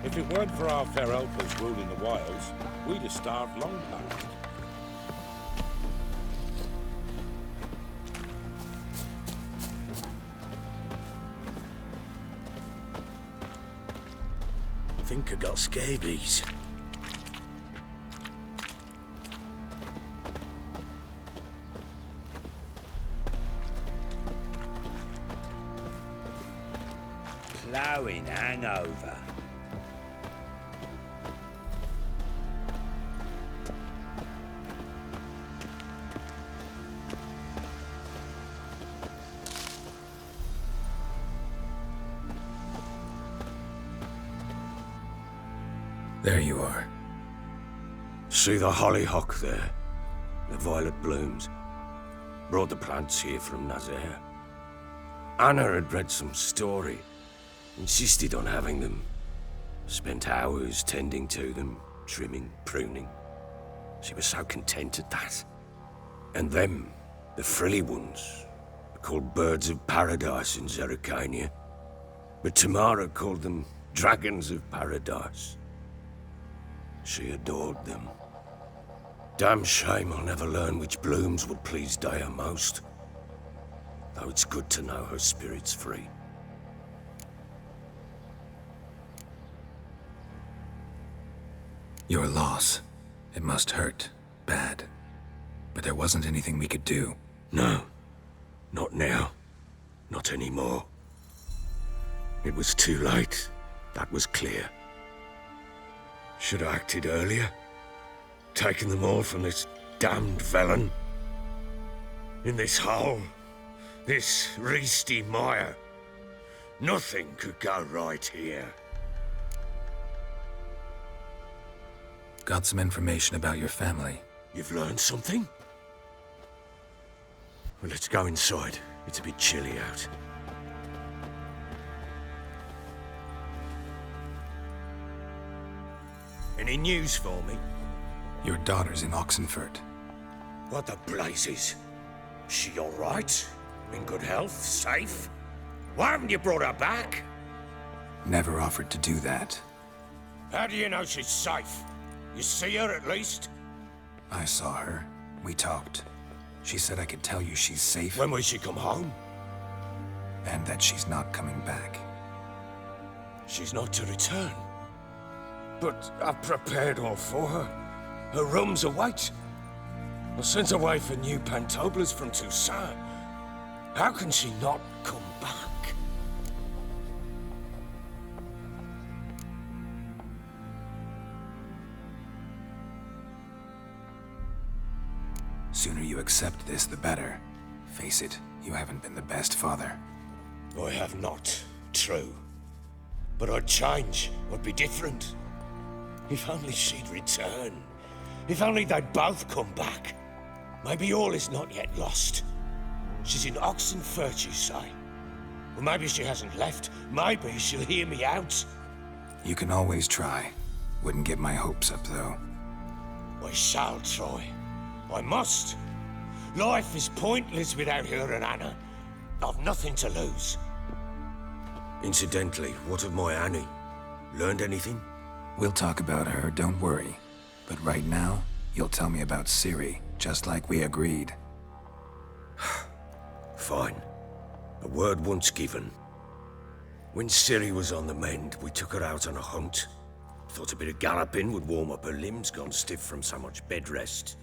If it weren't for our fair helpers ruling the wilds, we'd have starved long past. I think I got scabies. Ploughing hangover. There you are. See the hollyhock there? The violet blooms. Brought the plants here from Nazaire. Anna had read some story. Insisted on having them. Spent hours tending to them, trimming, pruning. She was so content at that. And them, the frilly ones, are called birds of paradise in Zerrikania. But Tamara called them dragons of paradise. She adored them. Damn shame I'll never learn which blooms would please Daya most. Though it's good to know her spirit's free. Your loss. It must hurt. Bad. But there wasn't anything we could do. No. Not now. Not anymore. It was too late. That was clear. Should have acted earlier. Taken them all from this damned felon. In this hole. This reesty mire. Nothing could go right here. Got some information about your family. You've learned something? Well, let's go inside. It's a bit chilly out. Any news for me? Your daughter's in Oxenfurt. What the blazes? She all right? In good health? Safe? Why haven't you brought her back? Never offered to do that. How do you know she's safe? You see her at least? I saw her. We talked. She said I could tell you she's safe. When will she come home? And that she's not coming back. She's not to return. But I've prepared all for her. Her rooms await. I sent away for new pantoblas from Toussaint. How can she not come back? Sooner you accept this, the better. Face it, you haven't been the best father. I have not, true. But I'd change, I'd be different. If only she'd return. If only they'd both come back. Maybe all is not yet lost. She's in Oxenfurt, you say? Well, maybe she hasn't left. Maybe she'll hear me out. You can always try. Wouldn't get my hopes up, though. I shall try. I must. Life is pointless without her and Anna. I've nothing to lose. Incidentally, what of my Annie? Learned anything? We'll talk about her, don't worry. But right now, you'll tell me about Ciri, just like we agreed. Fine. A word once given. When Ciri was on the mend, we took her out on a hunt. Thought a bit of galloping would warm up her limbs, gone stiff from so much bed rest.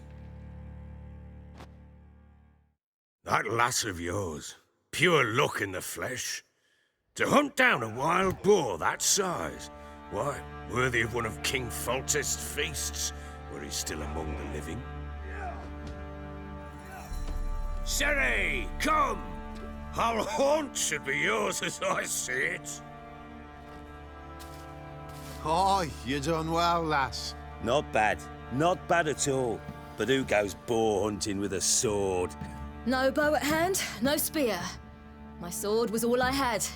That lass of yours, pure luck in the flesh. To hunt down a wild boar that size, why, worthy of one of King Foltest's feasts, were he still among the living. Ciri, come! Our haunt should be yours as I see it. Oh, you done well, lass. Not bad. Not bad at all. But who goes boar hunting with a sword? No bow at hand, no spear. My sword was all I had.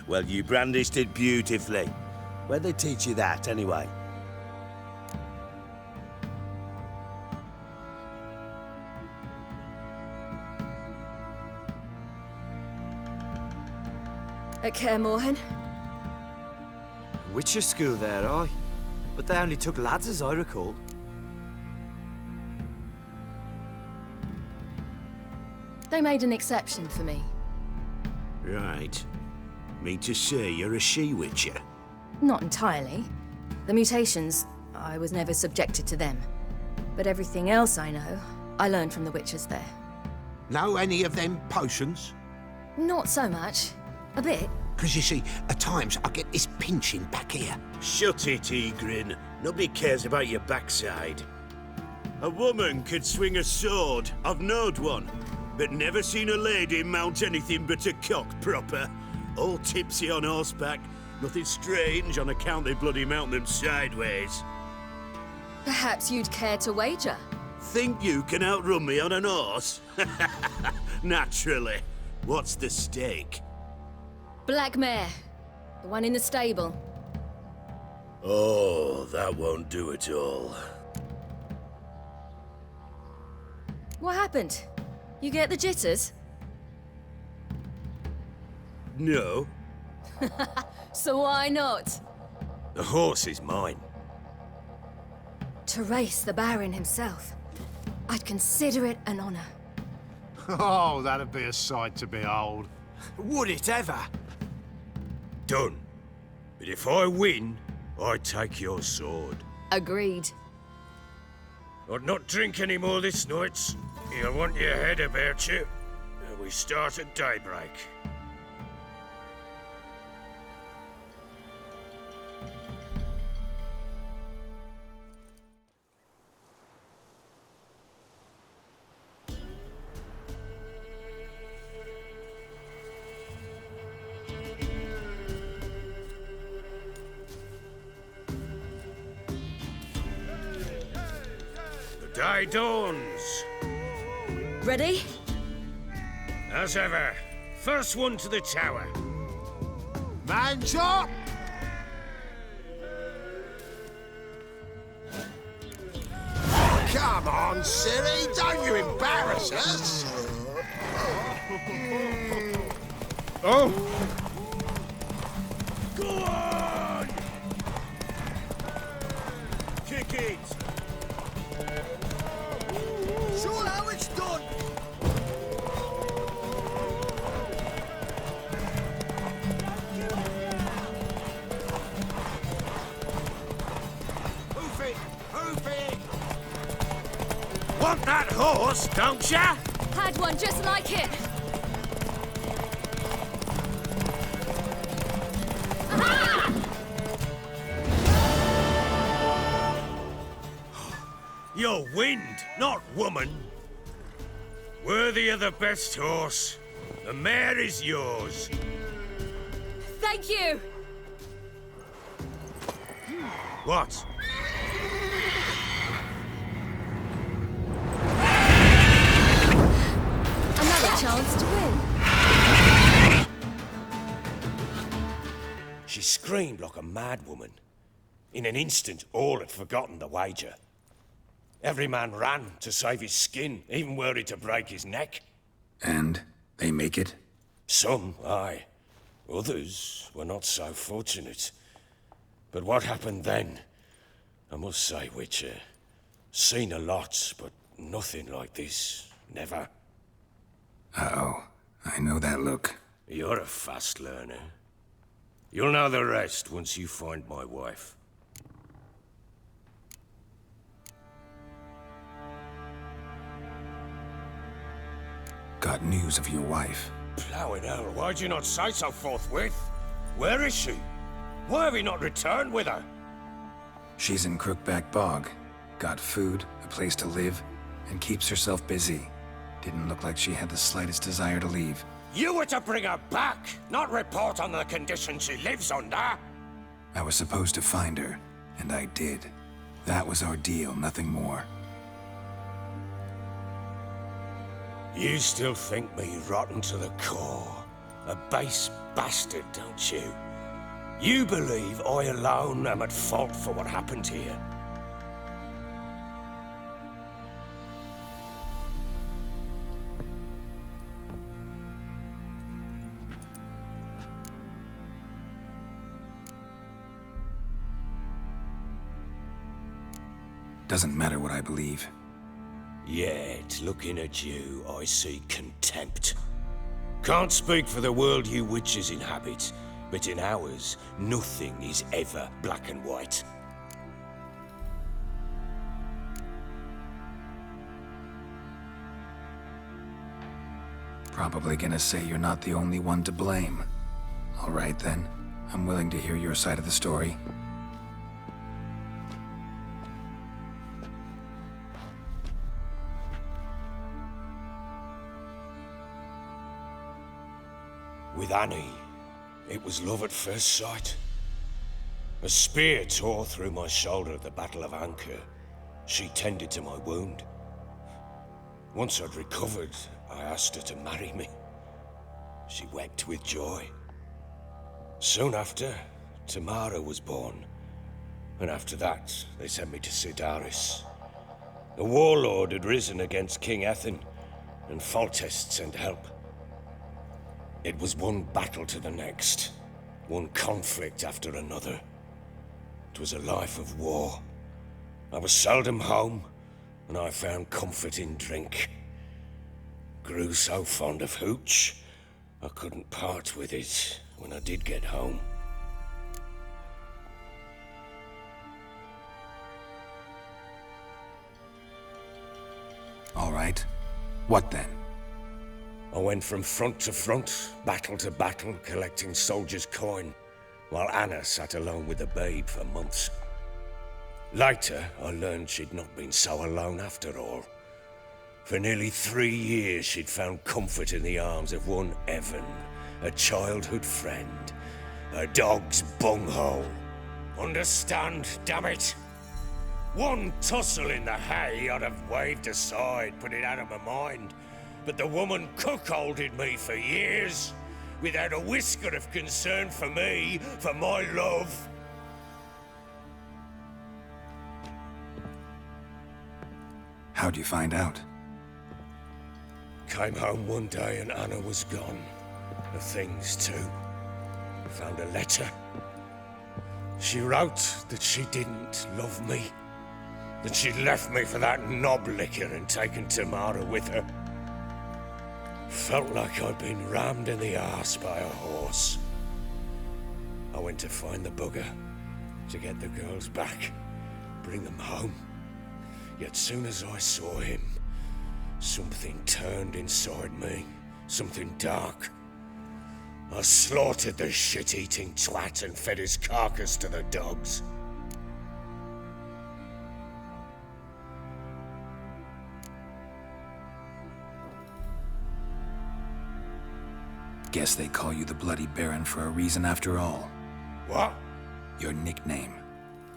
Well, you brandished it beautifully. Where'd they teach you that, anyway? At Kaer Morhen. Witcher school there, aye. But they only took lads, as I recall. They made an exception for me. Right. Mean to say you're a she-witcher? Not entirely. The mutations, I was never subjected to them. But everything else I know, I learned from the witches there. Know any of them potions? Not so much. A bit. Because you see, at times I get this pinching back here. Shut it, Egrin. Nobody cares about your backside. A woman could swing a sword. I've knowed one. But never seen a lady mount anything but a cock proper. All tipsy on horseback. Nothing strange on account they bloody mount them sideways. Perhaps you'd care to wager? Think you can outrun me on an horse? Naturally. What's the stake? Black mare. The one in the stable. Oh, that won't do it all. What happened? You get the jitters? No. So why not? The horse is mine. To race the Baron himself. I'd consider it an honor. Oh, that'd be a sight to behold. Would it ever? Done. But if I win, I take your sword. Agreed. I'd not drink any more this night. You'll want your head about you. We start at daybreak. The day dawns. Ready? As ever, first one to the tower. Man's up! Come on, silly, don't you embarrass us! Oh! Go on! Kick it! Sure how it's done! Hoof it! Hoof it! Want that horse, don't ya? Had one just like it. You're wind, not woman. Worthy of the best horse. The mare is yours. Thank you. What? Another chance to win. She screamed like a mad woman. In an instant, all had forgotten the wager. Every man ran to save his skin, even worried to break his neck. And they make it? Some, aye. Others were not so fortunate. But what happened then? I must say, Witcher, seen a lot, but nothing like this. Never. Uh-oh. I know that look. You're a fast learner. You'll know the rest once you find my wife. Got news of your wife. Plowing hell, why'd you not say so forthwith? Where is she? Why have you not returned with her? She's in Crookback Bog. Got food, a place to live, and keeps herself busy. Didn't look like she had the slightest desire to leave. You were to bring her back, not report on the conditions she lives under. I was supposed to find her, and I did. That was our deal, nothing more. You still think me rotten to the core. A base bastard, don't you? You believe I alone am at fault for what happened here. Doesn't matter what I believe. Yet, looking at you, I see contempt. Can't speak for the world you witches inhabit, but in ours, nothing is ever black and white. Probably gonna say you're not the only one to blame. All right then, I'm willing to hear your side of the story. With Annie, it was love at first sight. A spear tore through my shoulder at the Battle of Anchor. She tended to my wound. Once I'd recovered, I asked her to marry me. She wept with joy. Soon after, Tamara was born. And after that, they sent me to Sidaris. The warlord had risen against King Ethan, and Foltest sent help. It was one battle to the next, one conflict after another. It was a life of war. I was seldom home, and I found comfort in drink. Grew so fond of hooch, I couldn't part with it when I did get home. All right. What then? I went from front to front, battle to battle, collecting soldiers' coin, while Anna sat alone with the babe for months. Later, I learned she'd not been so alone after all. For nearly 3 years, she'd found comfort in the arms of one Evan, a childhood friend, a dog's bunghole. Understand, damn it? One tussle in the hay I'd have waved aside, put it out of my mind. But the woman cuckolded me for years, without a whisker of concern for me, for my love. How'd you find out? Came home one day and Anna was gone. The things too. Found a letter. She wrote that she didn't love me. That she'd left me for that knob licker and taken Tamara with her. Felt like I'd been rammed in the arse by a horse. I went to find the bugger, to get the girls back, bring them home. Yet soon as I saw him, something turned inside me, something dark. I slaughtered the shit-eating twat and fed his carcass to the dogs. Guess they call you the Bloody Baron for a reason after all. What? Your nickname.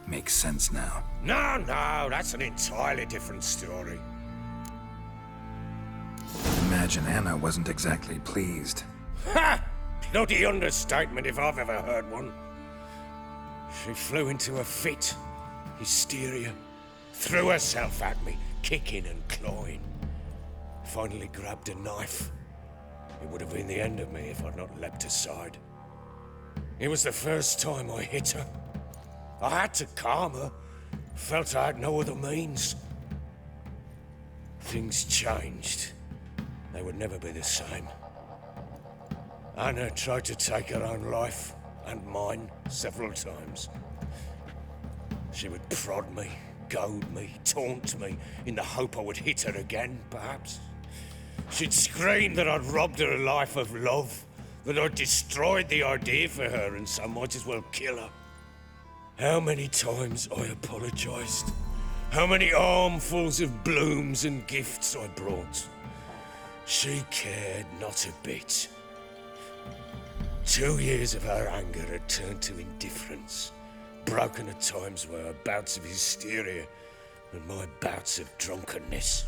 Makes sense now. No, that's an entirely different story. Imagine Anna wasn't exactly pleased. Ha! Bloody understatement if I've ever heard one. She flew into a fit. Hysteria. Threw herself at me, kicking and clawing. Finally grabbed a knife. It would have been the end of me if I'd not leapt aside. It was the first time I hit her. I had to calm her. Felt I had no other means. Things changed. They would never be the same. Anna tried to take her own life, and mine, several times. She would prod me, goad me, taunt me, in the hope I would hit her again, perhaps. She'd scream that I'd robbed her a life of love, that I'd destroyed the idea for her and so might as well kill her. How many times I apologized. How many armfuls of blooms and gifts I brought. She cared not a bit. 2 years of her anger had turned to indifference, broken at times by her bouts of hysteria and my bouts of drunkenness.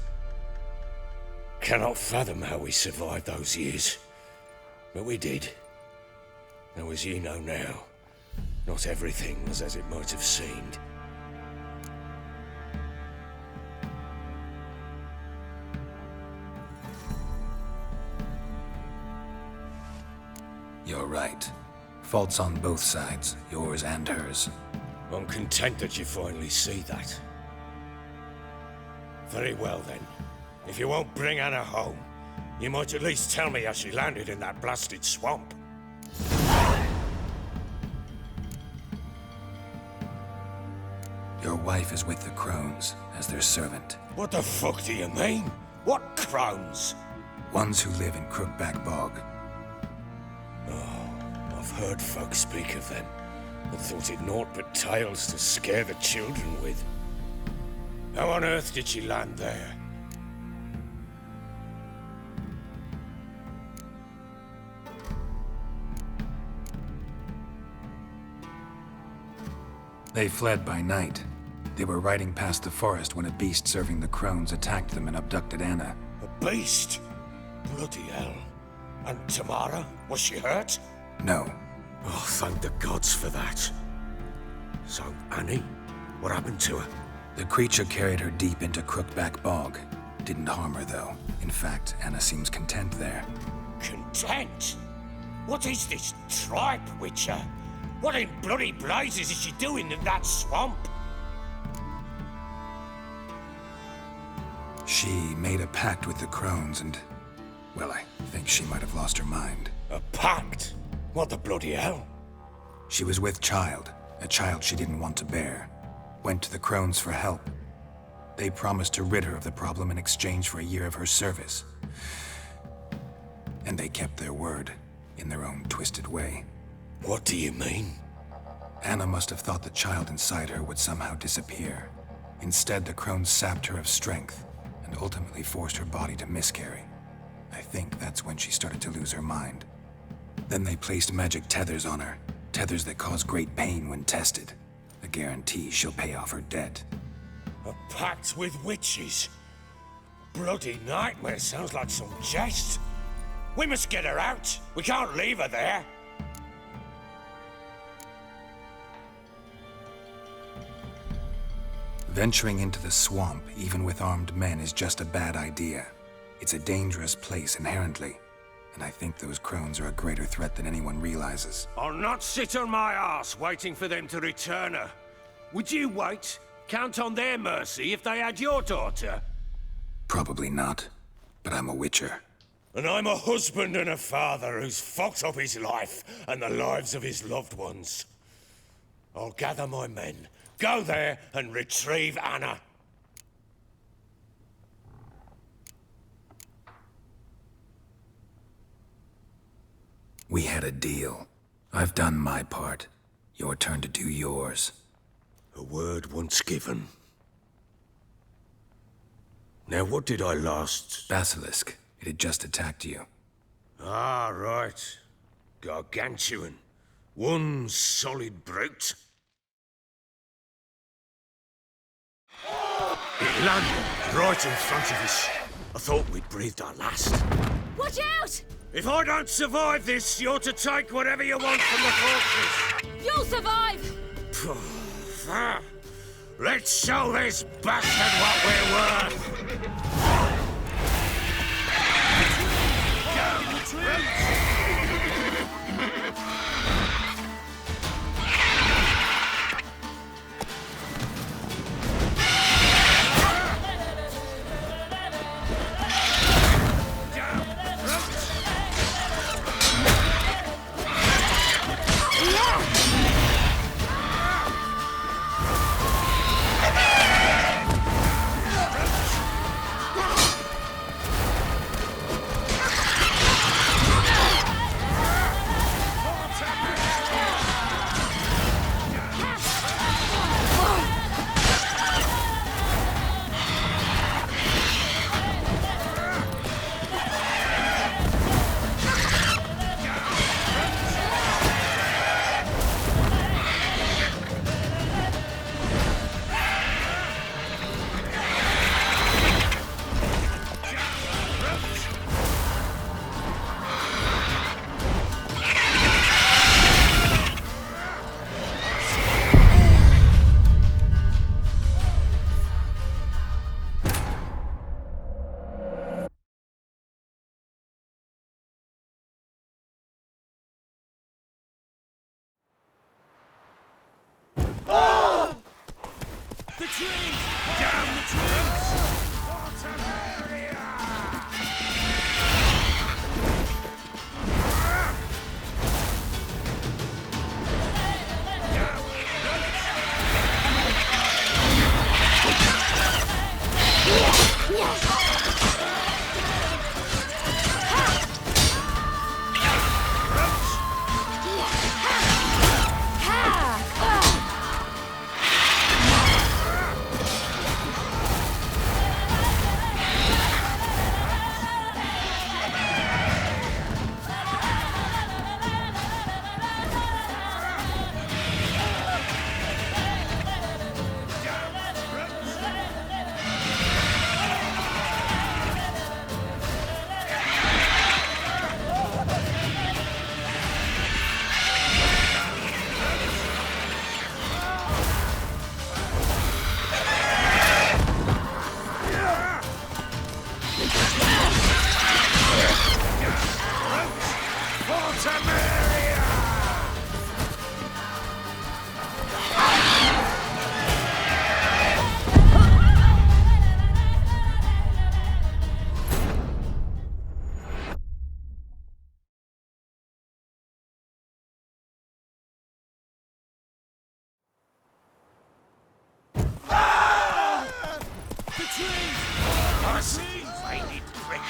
Cannot fathom how we survived those years, but we did. Though as you know now, not everything was as it might have seemed. You're right. Faults on both sides, yours and hers. I'm content that you finally see that. Very well, then. If you won't bring Anna home, you might at least tell me how she landed in that blasted swamp. Your wife is with the crones as their servant. What the fuck do you mean? What crones? Ones who live in Crookback Bog. I've heard folk speak of them, and thought it naught but tales to scare the children with. How on earth did she land there? They fled by night. They were riding past the forest when a beast serving the crones attacked them and abducted Anna. A beast? Bloody hell. And Tamara? Was she hurt? No. Oh, thank the gods for that. So, Annie? What happened to her? The creature carried her deep into Crookback Bog. Didn't harm her, though. In fact, Anna seems content there. Content? What is this tripe, Witcher? What in bloody blazes is she doing in that swamp? She made a pact with the crones and... well, I think she might have lost her mind. A pact? What the bloody hell? She was with child, a child she didn't want to bear. Went to the crones for help. They promised to rid her of the problem in exchange for a year of her service. And they kept their word, in their own twisted way. What do you mean? Anna must have thought the child inside her would somehow disappear. Instead, the crones sapped her of strength, and ultimately forced her body to miscarry. I think that's when she started to lose her mind. Then they placed magic tethers on her, tethers that cause great pain when tested. A guarantee she'll pay off her debt. A pact with witches? Bloody nightmare, sounds like some jest. We must get her out. We can't leave her there. Venturing into the swamp, even with armed men, is just a bad idea. It's a dangerous place inherently, and I think those crones are a greater threat than anyone realizes. I'll not sit on my arse waiting for them to return her. Would you wait? Count on their mercy if they had your daughter? Probably not, but I'm a witcher. And I'm a husband and a father who's fucked up his life and the lives of his loved ones. I'll gather my men, go there and retrieve Anna. We had a deal. I've done my part. Your turn to do yours. A word once given. Now, what did I last... Basilisk. It had just attacked you. Ah, right. Gargantuan. One solid brute. It landed right in front of us. I thought we'd breathed our last. Watch out! If I don't survive this, you're to take whatever you want from the fortress. You'll survive! Let's show this bastard what we're worth. Faded prick.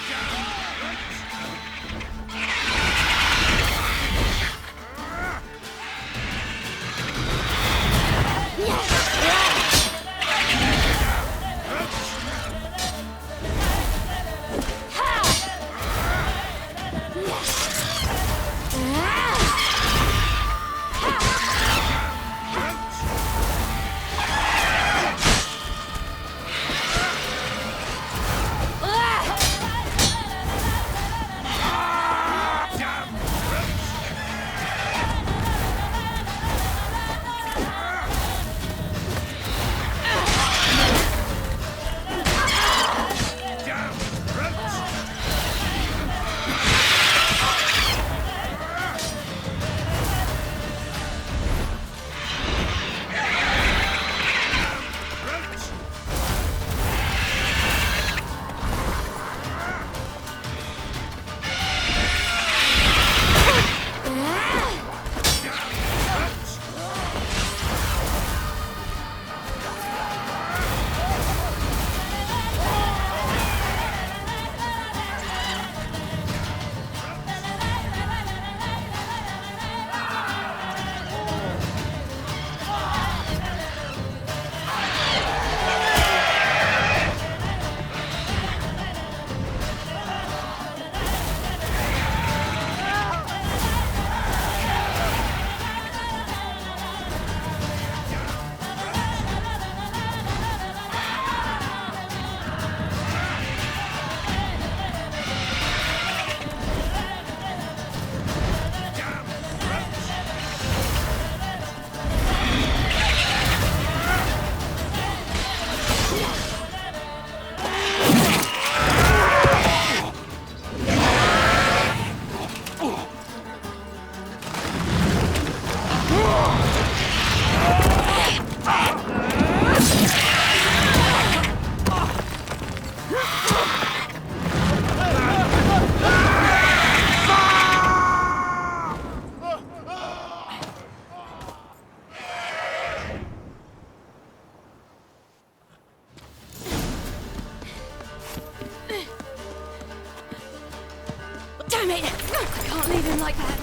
Damn it! I can't leave him like that.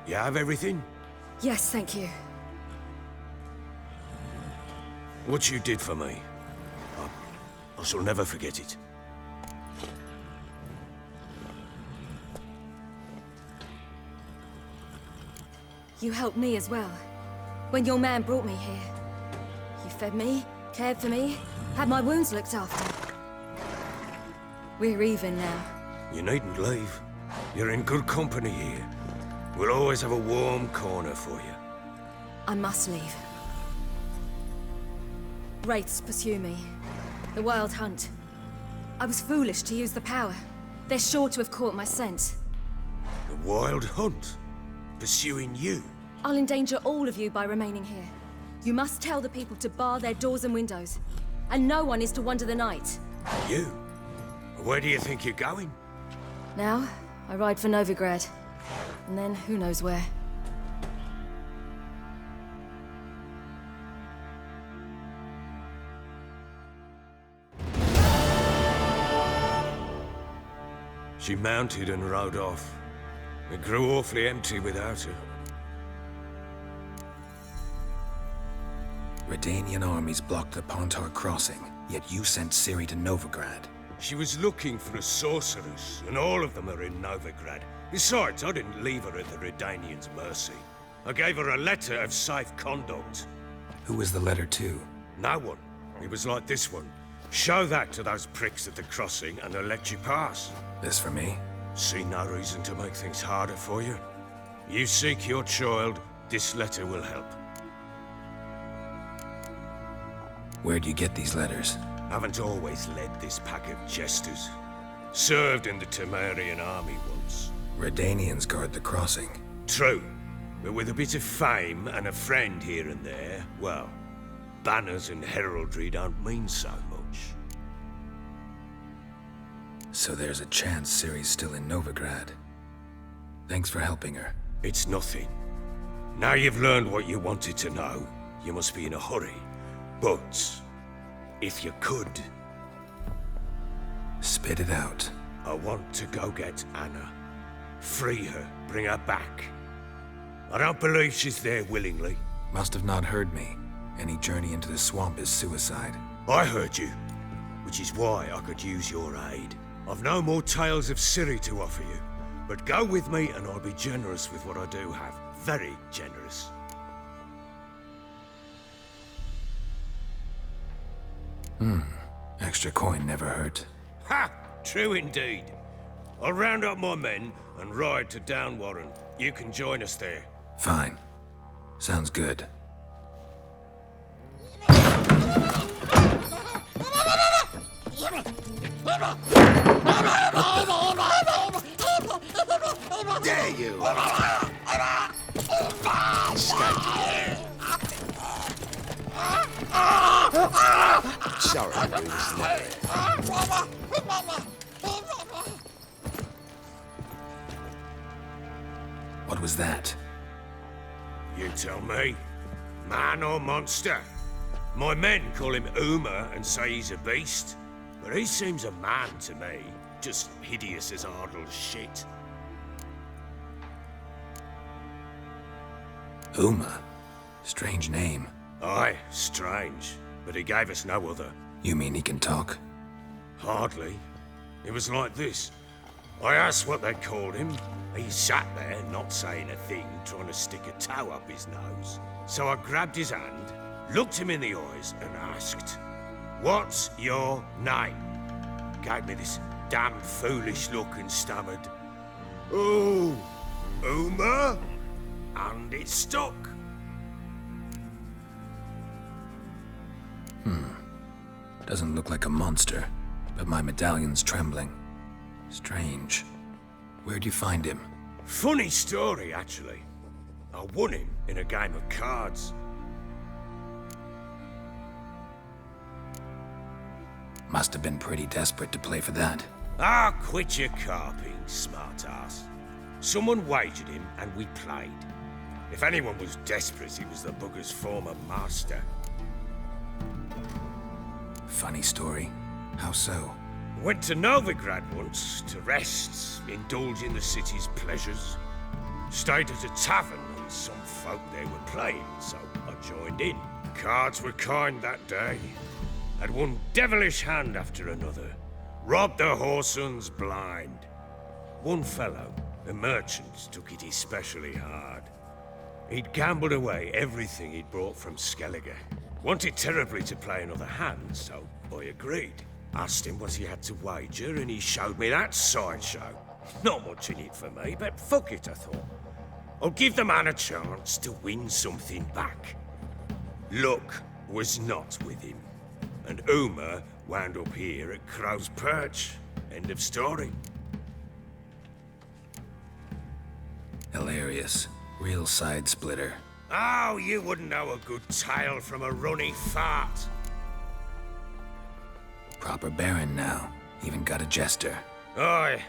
You have everything? Yes, thank you. What you did for me, I shall never forget it. You helped me as well. When your man brought me here. You fed me, cared for me, had my wounds looked after. We're even now. You needn't leave. You're in good company here. We'll always have a warm corner for you. I must leave. Wraiths pursue me. The Wild Hunt. I was foolish to use the power. They're sure to have caught my scent. The Wild Hunt? Pursuing you? I'll endanger all of you by remaining here. You must tell the people to bar their doors and windows. And no one is to wander the night. You? Where do you think you're going? Now, I ride for Novigrad. And then, who knows where. She mounted and rode off. It grew awfully empty without her. Redanian armies blocked the Pontar crossing, yet you sent Ciri to Novigrad. She was looking for a sorceress, and all of them are in Novigrad. Besides, I didn't leave her at the Redanians' mercy. I gave her a letter of safe conduct. Who was the letter to? No one. It was like this one. Show that to those pricks at the crossing, and they'll let you pass. This for me? See no reason to make things harder for you. You seek your child, this letter will help. Where'd you get these letters? Haven't always led this pack of jesters. Served in the Temerian army once. Redanians guard the crossing. True, but with a bit of fame and a friend here and there, well, banners and heraldry don't mean so much. So there's a chance Ciri's still in Novigrad. Thanks for helping her. It's nothing. Now you've learned what you wanted to know, you must be in a hurry. But, if you could... Spit it out. I want to go get Anna. Free her, bring her back. I don't believe she's there willingly. Must have not heard me. Any journey into the swamp is suicide. I heard you, which is why I could use your aid. I've no more tales of Ciri to offer you, but go with me and I'll be generous with what I do have. Very generous. Extra coin never hurt. Ha! True indeed. I'll round up my men and ride to Downwarren. You can join us there. Fine. Sounds good. There you are! Sorry, we was late. What was that? You tell me. Man or monster? My men call him Uma and say he's a beast. But he seems a man to me. Just hideous as Ardle's shit. Uma? Strange name. Aye, strange. But he gave us no other. You mean he can talk? Hardly. It was like this. I asked what they called him. He sat there, not saying a thing, trying to stick a toe up his nose. So I grabbed his hand, looked him in the eyes, and asked, "What's your name?" Gave me this damn foolish look and stammered, "Oh, Uma?" And it stuck. Doesn't look like a monster, but my medallion's trembling. Strange. Where'd you find him? Funny story, actually. I won him in a game of cards. Must have been pretty desperate to play for that. Ah, quit your carping, smartass. Someone wagered him and we played. If anyone was desperate, he was the bugger's former master. Funny story. How so? Went to Novigrad once to rest, indulge in the city's pleasures. Stayed at a tavern and some folk there were playing, so I joined in. Cards were kind that day. Had one devilish hand after another. Robbed the whoresons blind. One fellow, a merchant, took it especially hard. He'd gambled away everything he'd brought from Skellige. Wanted terribly to play another hand, so I agreed. Asked him what he had to wager, and he showed me that sideshow. Not much in it for me, but fuck it, I thought. I'll give the man a chance to win something back. Luck was not with him, and Uma wound up here at Crow's Perch. End of story. Hilarious. Real side splitter. Oh, you wouldn't know a good tale from a runny fart. Proper Baron now. Even got a jester. Aye,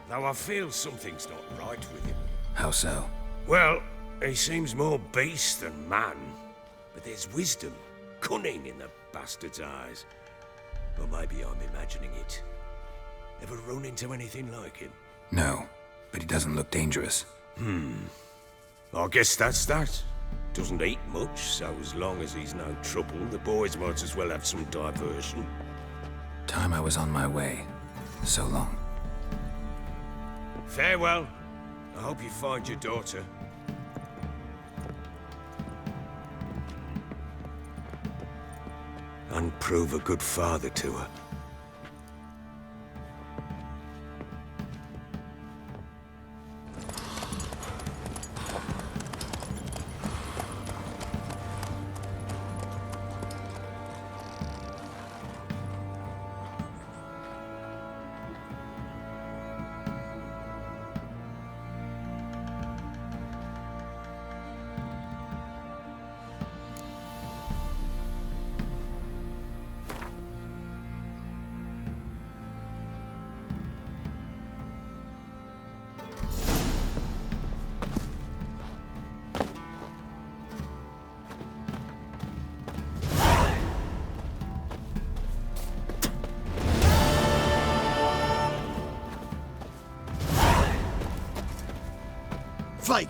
though I feel something's not right with him. How so? Well, he seems more beast than man. But there's wisdom, cunning in the bastard's eyes. Or maybe I'm imagining it. Ever run into anything like him? No, but he doesn't look dangerous. I guess that's that. Doesn't eat much, so as long as he's no trouble, the boys might as well have some diversion. Time I was on my way. So long. Farewell. I hope you find your daughter. And prove a good father to her. Fake!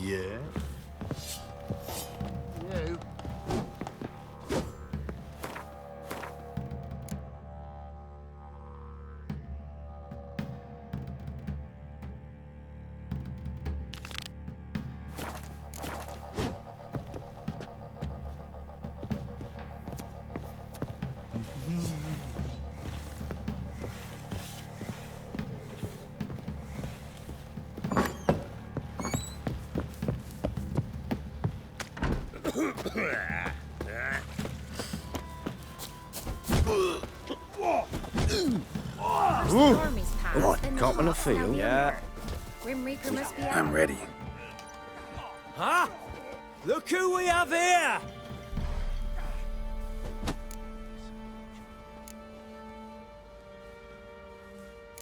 Yeah? You? What? Copping a feel? Yeah. Grim Reaper must be out. I'm ready. Huh? Look who we have here!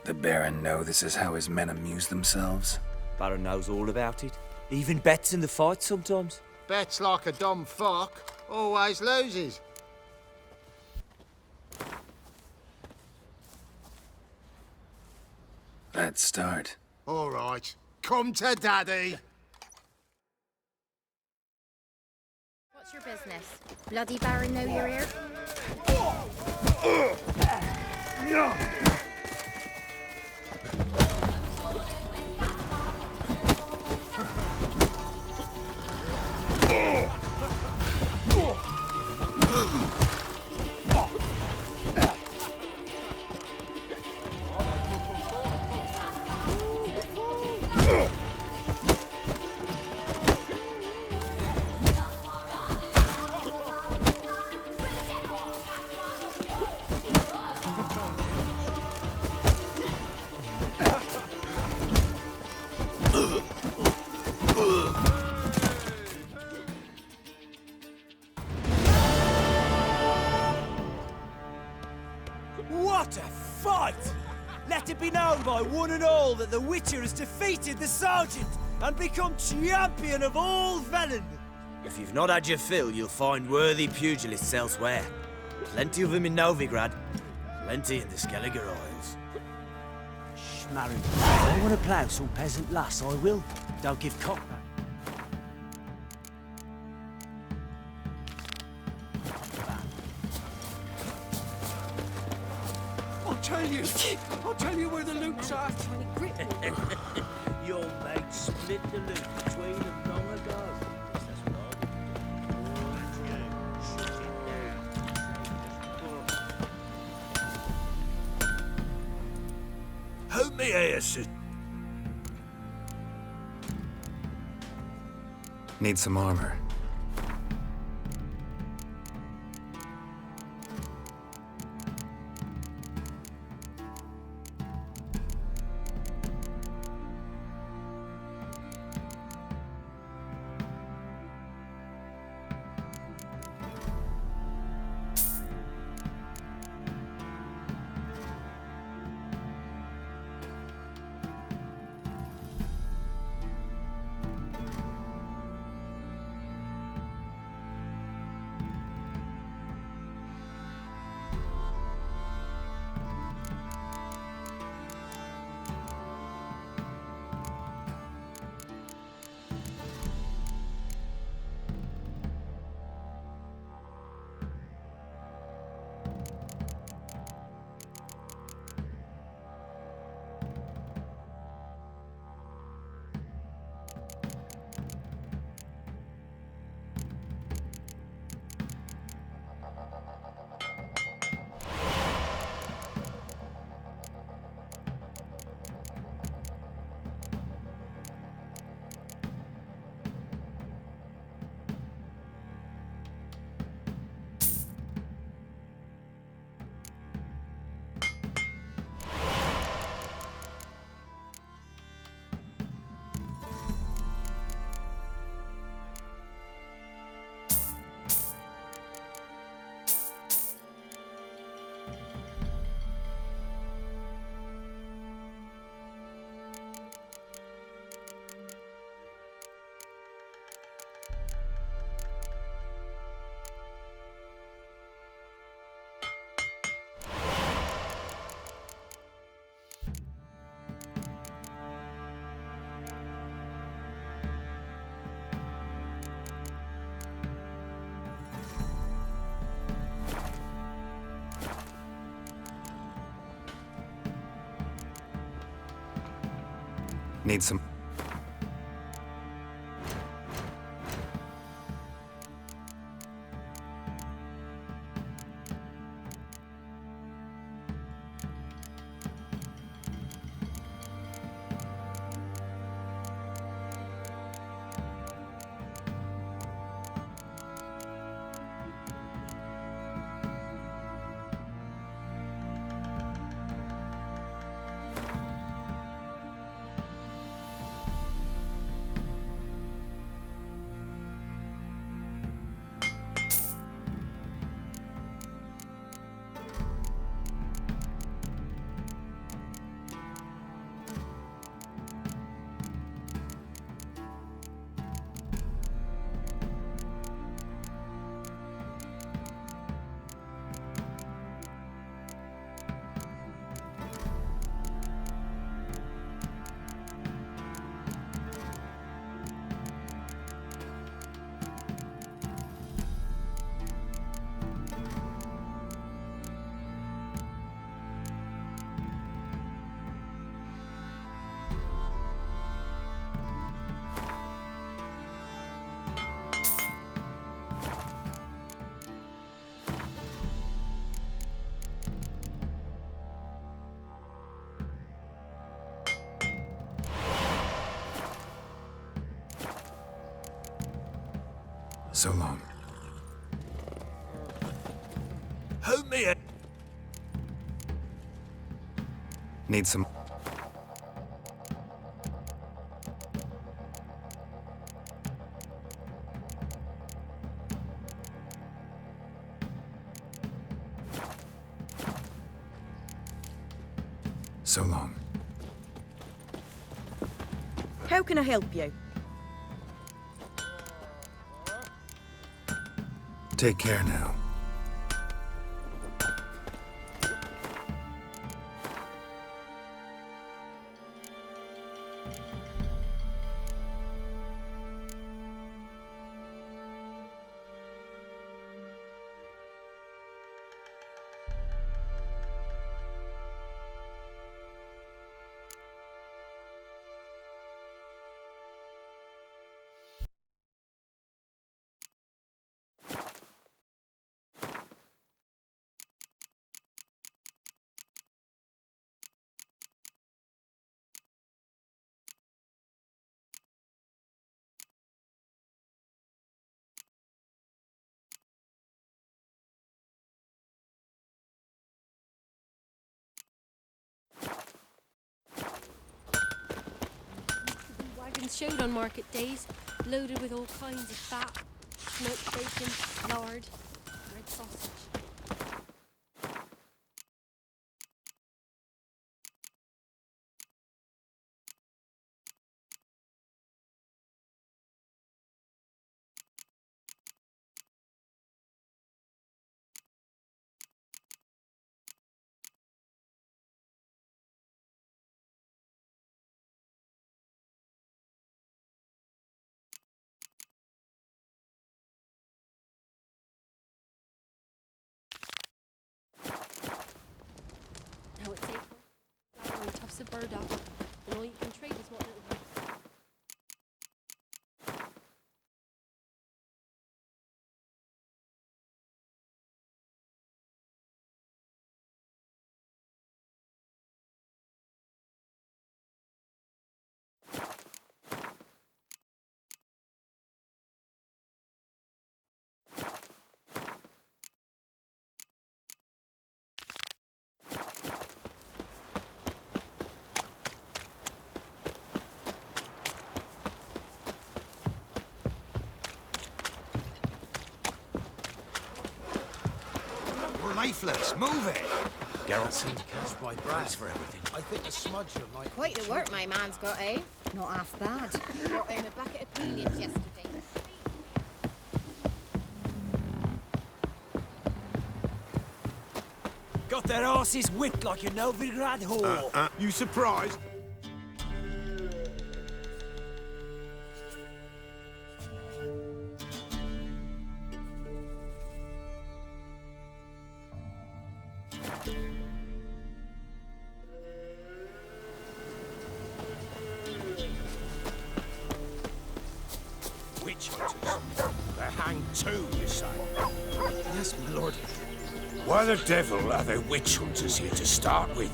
The Baron know this is how his men amuse themselves? Baron knows all about it. Even bets in the fight sometimes. Bets like a dumb fuck, always loses. Let's start. All right, come to daddy. What's your business? Bloody Baron know you're here? What a fight! Let it be known by one and all that the Witcher has defeated the Sergeant and become champion of all Velen. If you've not had your fill, you'll find worthy pugilists elsewhere. Plenty of them in Novigrad, plenty in the Skelliger Isles. Schmarrin, if I want to plough some peasant lass, I will. Don't give cock back. I'll tell you where the loot's at. Your mate split the loot between them long ago. That's what me hear, sis. Need some armor. Need some... So long. Help me. Need some... So long. How can I help you? Take care now. Puddings showed on market days, loaded with all kinds of fat, smoked bacon, lard, red sausage. Now it's April, flowering tufts of burdock, and all you can trade is what little bit. We're lifeless. Move it. Geralt seemed to catch my price for everything. I think a smudger might... Quite the work my man's got, eh? Not half bad. Brought in a bucket of peelings yesterday. Got their asses whipped like a Novigrad whore. You surprised? Witch hunters. They hang too, you say? Yes, my lord. Why the devil are there witch hunters here to start with?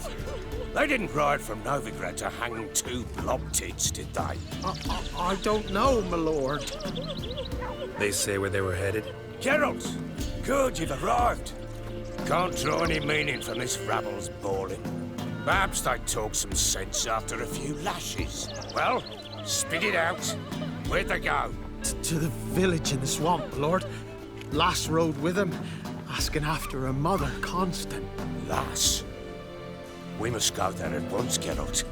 They didn't ride from Novigrad to hang two blob tits, did they? I don't know, my lord. They say where they were headed? Geralt! Good, you've arrived. Can't draw any meaning from this rabble's bawling. Perhaps they talk some sense after a few lashes. Well, spit it out. Where'd they go? To the village in the swamp, my lord. Lass rode with him, asking after her mother, Constant. Lass. We must go there at once, Geralt.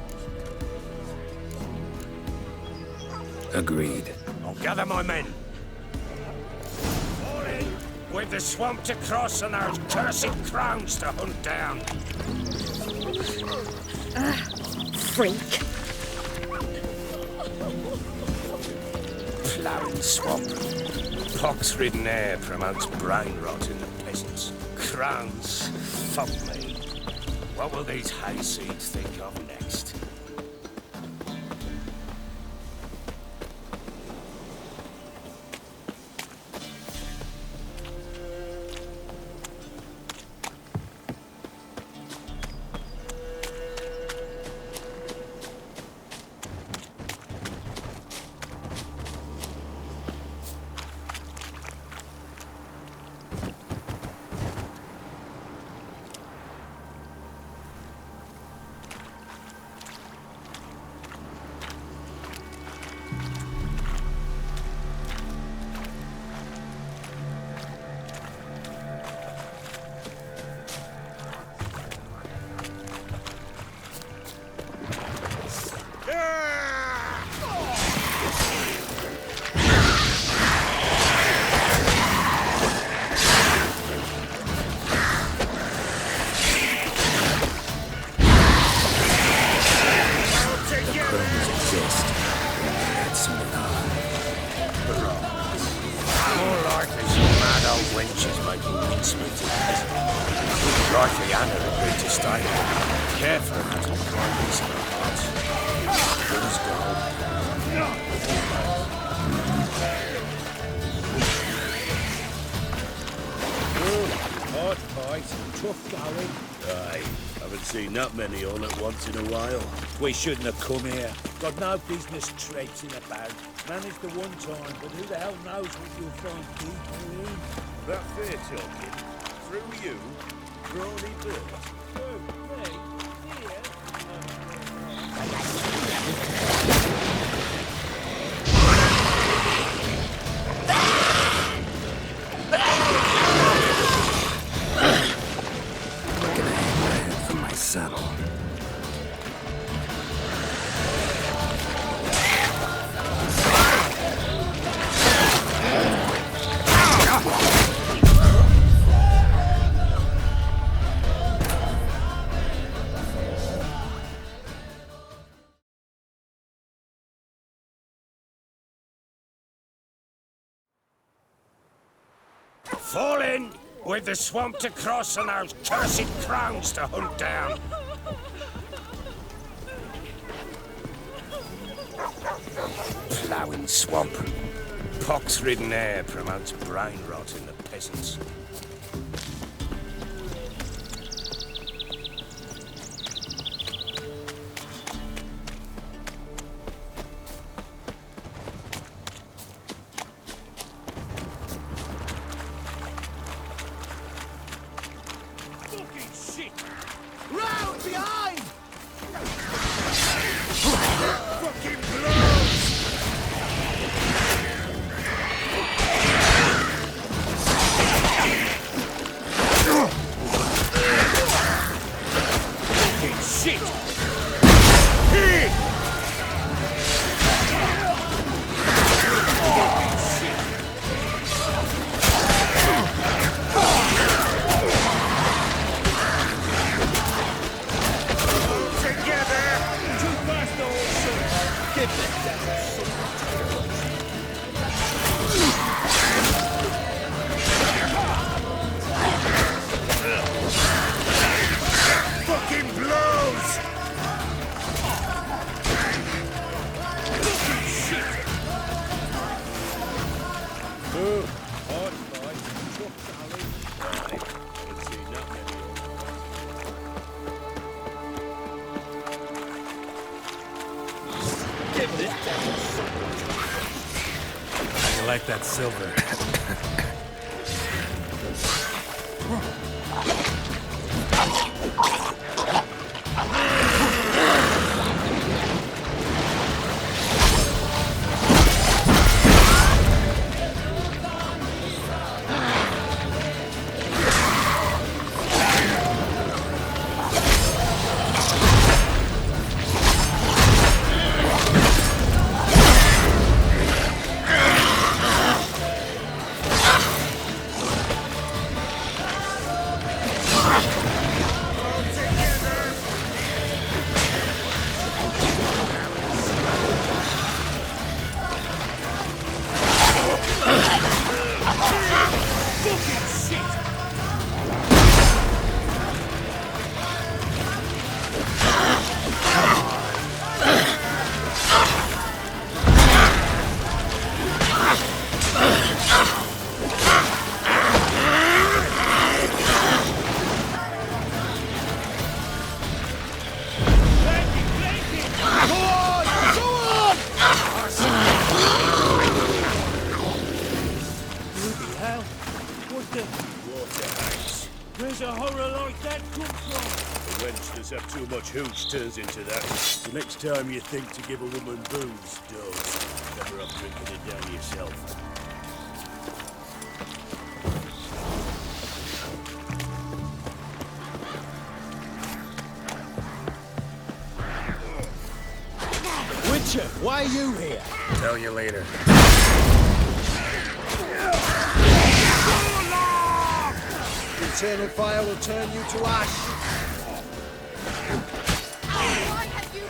Agreed. I'll gather my men. All in, with the swamp to cross and those cursed crowns to hunt down. Freak. Ploughing swamp. Pox-ridden air promotes brain rot in the peasants. Crowns, fuck me. What will these hayseeds think of next? Rightly, Anna agreed to stay there. Careful how to climb these hearts. Good as gold. Hard fight, tough going. Aye, haven't seen that many all at once in a while. We shouldn't have come here. Got no business traipsing about. Managed the one time, but who the hell knows what you'll find deeper in? That fair talking. Through you, brawny bird. saddle. Fall in with the swamp to cross and those cursed crowns to hunt down. Ploughing swamp. Pox-ridden air promotes brain rot in the peasants. Round behind! Fucking blows! Fucking shit! Fucking blows! Good. Hard fight. Chuck Sally. Aye. Haven't seen that many of them. Give this devil How you like that silver? Where's a horror like that come from? The wench does have too much hooch turns into that. The next time you think to give a woman booze, don't. Never up drinking it down yourself. Witcher, why are you here? Tell you later. Eternal fire will turn you to ash. Why have you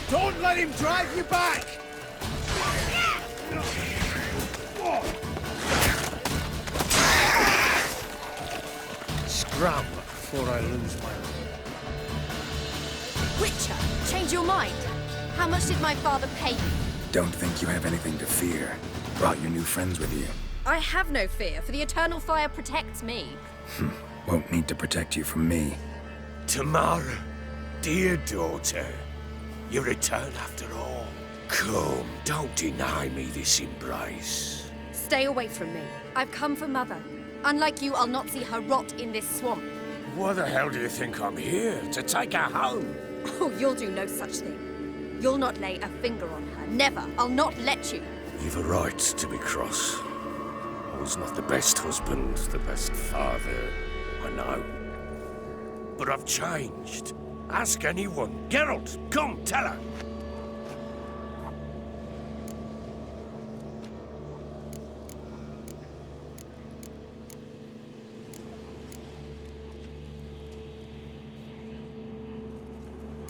Don't let him drive you back! Scram, before I lose my Witcher, change your mind. How much did my father pay you? Don't think you have anything to fear. Brought your new friends with you. I have no fear, for the eternal fire protects me. Won't need to protect you from me. Tamara, dear daughter, you return after all. Come, don't deny me this embrace. Stay away from me. I've come for Mother. Unlike you, I'll not see her rot in this swamp. Why the hell do you think I'm here? To take her home? Oh, you'll do no such thing. You'll not lay a finger on her. Never. I'll not let you. You've a right to be cross. I was not the best husband, the best father, I know. But I've changed. Ask anyone. Geralt, come, tell her.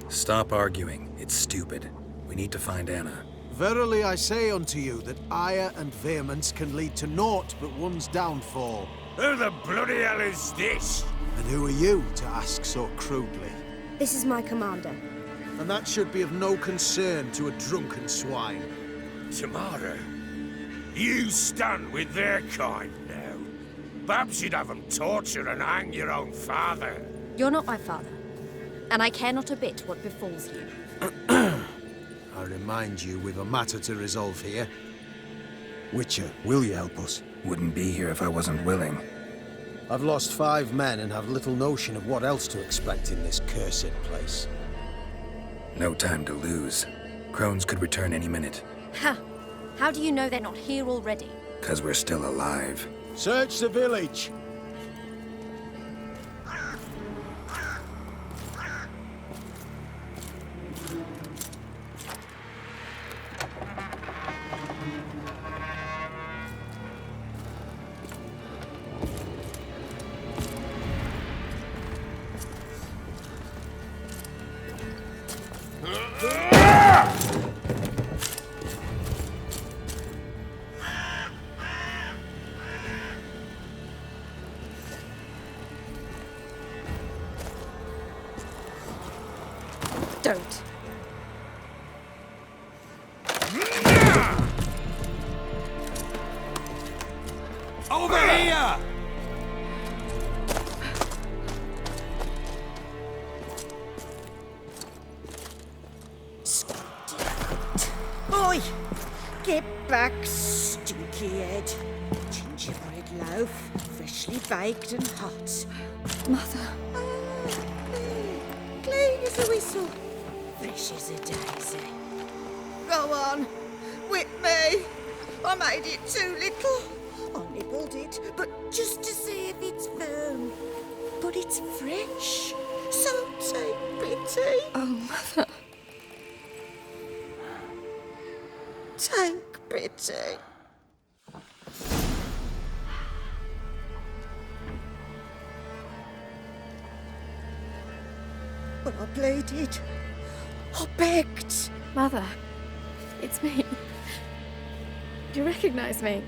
Stop arguing. It's stupid. We need to find Anna. Verily I say unto you that ire and vehemence can lead to naught but one's downfall. Who the bloody hell is this? And who are you to ask so crudely? This is my commander. And that should be of no concern to a drunken swine. Tamara, you stand with their kind now. Perhaps you'd have them torture and hang your own father. You're not my father. And I care not a bit what befalls you. I remind you, we've a matter to resolve here. Witcher, will you help us? Wouldn't be here if I wasn't willing. I've lost 5 men and have little notion of what else to expect in this cursed place. No time to lose. Crones could return any minute. Ha! How do you know they're not here already? 'Cause we're still alive. Search the village! Don't. Over here! Oi! Get back, stinky head. Gingerbread loaf, freshly baked and hot. Mother. Clean as a whistle, fresh as a daisy. Go on, whip me. I made it too little. I nibbled it, but just to see if it's firm. But it's fresh, so take pity. Oh, Mother. Take pity. But I pleaded. I begged. Mother. It's me. Do you recognize me?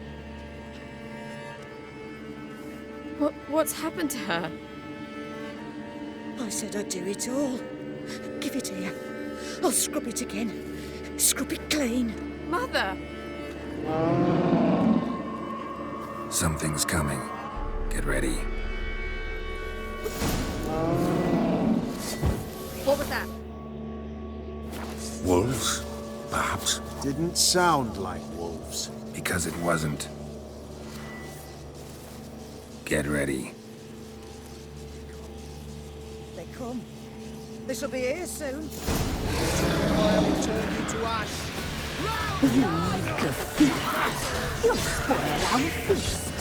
What's happened to her? I said I'd do it all. Give it here. I'll scrub it again. Scrub it clean. Mother! Something's coming. Get ready. What was that? Wolves, perhaps? Didn't sound like wolves. Because it wasn't. Get ready. They come. This'll be here soon. I will turn you to ash. You'll spoil our feast.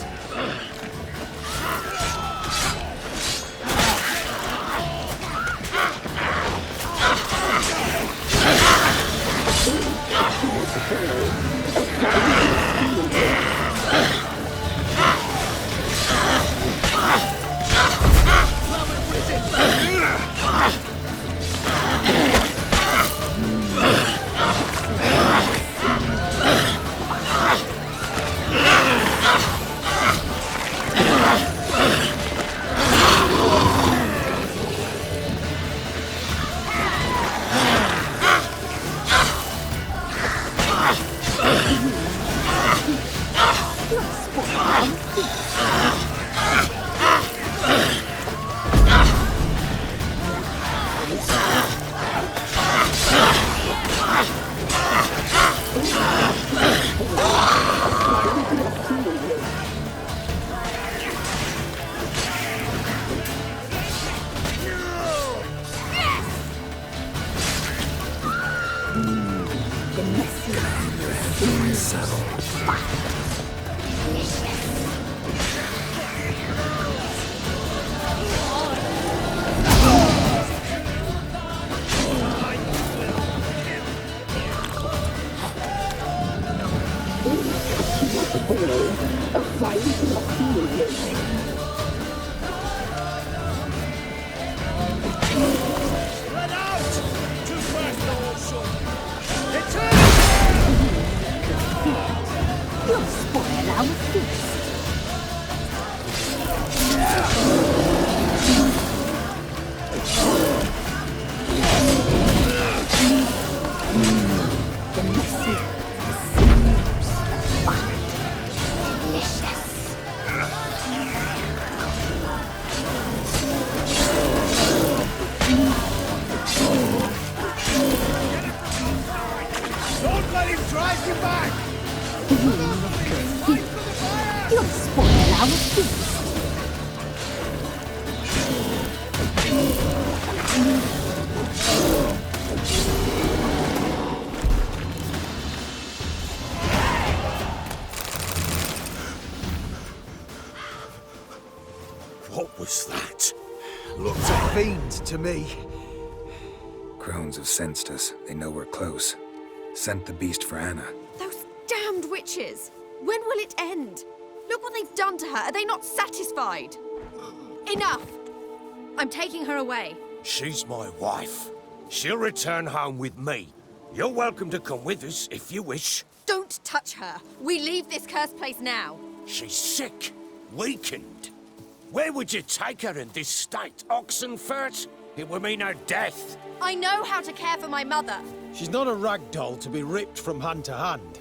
Let out! Too fast, old son! You'll spoil our feast. The messy seems fine. Delicious. Don't let him drive you back! You'll spoil our feast. What was that? Looks a fiend to me. Crones have sensed us. They know we're close. Sent the beast for Anna. Those damned witches! When will it end? Look what they've done to her. Are they not satisfied? Enough! I'm taking her away. She's my wife. She'll return home with me. You're welcome to come with us if you wish. Don't touch her. We leave this cursed place now. She's sick, weakened. Where would you take her in this state? Oxenfurt? It would mean her death. I know how to care for my mother. She's not a rag doll to be ripped from hand to hand.